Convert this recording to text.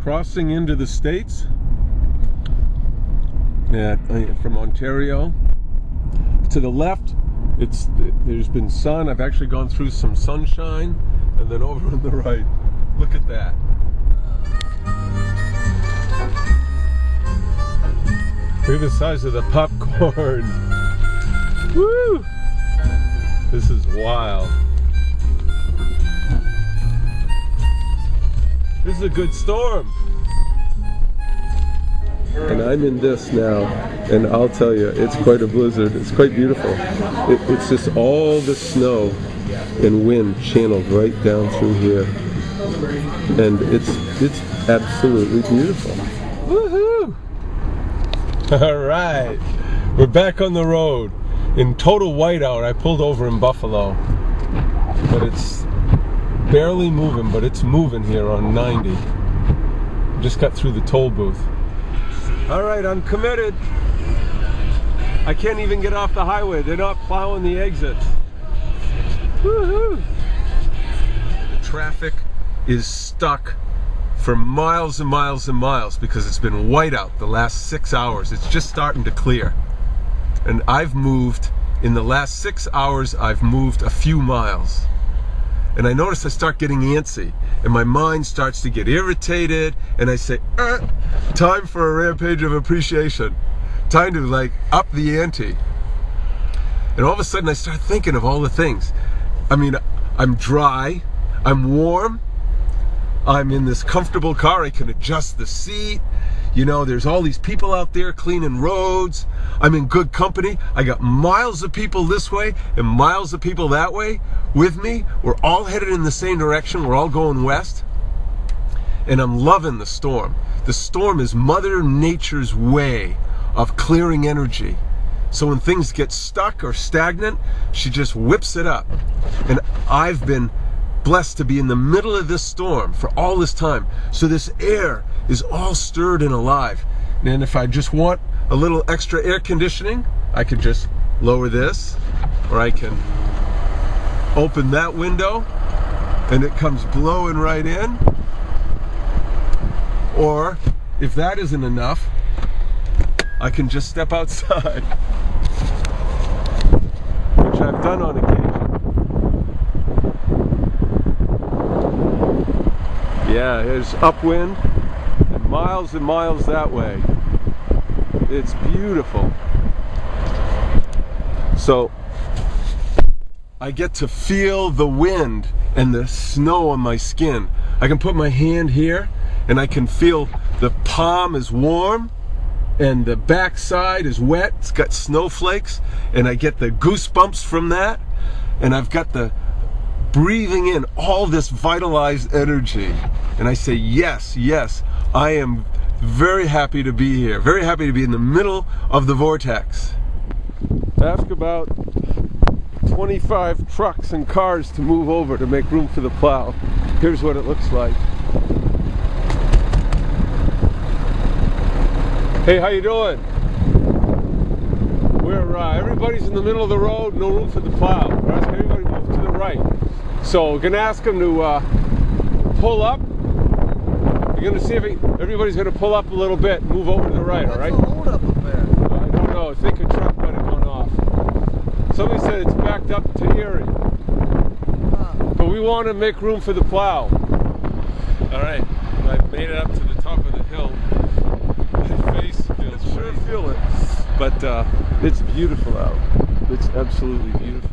crossing into the States from Ontario. To the left, there's been sun. I've actually gone through some sunshine, and then over on the right, look at that. Look at the size of the popcorn. Woo! This is wild. This is a good storm. And I'm in this now, and I'll tell you, it's quite a blizzard. It's quite beautiful. It's just all the snow and wind channeled right down through here, and it's absolutely beautiful. Woohoo! All right, we're back on the road in total whiteout. I pulled over in Buffalo, but it's barely moving, but it's moving here on 90. Just got through the toll booth. All right, I'm committed. I can't even get off the highway. They're not plowing the exits. Woohoo! The traffic is stuck for miles and miles and miles because it's been whiteout the last 6 hours. It's just starting to clear. And I've moved, in the last 6 hours, I've moved a few miles. And I notice I start getting antsy, and my mind starts to get irritated, and I say, time for a rampage of appreciation. Time to like up the ante. And all of a sudden I start thinking of all the things. I mean, I'm dry, I'm warm, I'm in this comfortable car, I can adjust the seat. You know, there's all these people out there cleaning roads. I'm in good company. I got miles of people this way and miles of people that way with me. We're all headed in the same direction. We're all going west. And I'm loving the storm. The storm is Mother Nature's way of clearing energy. So when things get stuck or stagnant, she just whips it up. And I've been blessed to be in the middle of this storm for all this time. So this air is all stirred and alive. And if I just want a little extra air conditioning, I could just lower this, or I can open that window and it comes blowing right in. Or if that isn't enough, I can just step outside, which I've done on occasion. Yeah, there's upwind and miles that way. It's beautiful. So I get to feel the wind and the snow on my skin. I can put my hand here and I can feel the palm is warm and the backside is wet. It's got snowflakes and I get the goosebumps from that, and I've got the breathing in all this vitalized energy, and I say yes, yes, I am very happy to be here, very happy to be in the middle of the vortex. Ask about 25 trucks and cars to move over to make room for the plow. Here's what it looks like. Hey, how you doing? Everybody's in the middle of the road, no room for the plow. We're asking everybody to move to the right. So we're going to ask them to pull up. We're going to see if everybody's going to pull up a little bit and move over to the right, all right? What's the hold up there? I don't know. I think a truck might have gone off. Somebody said it's backed up to Erie. But we want to make room for the plow. All right. I've made it up to the top of the hill. My face feels sure feel it. But it's beautiful out. It's absolutely beautiful.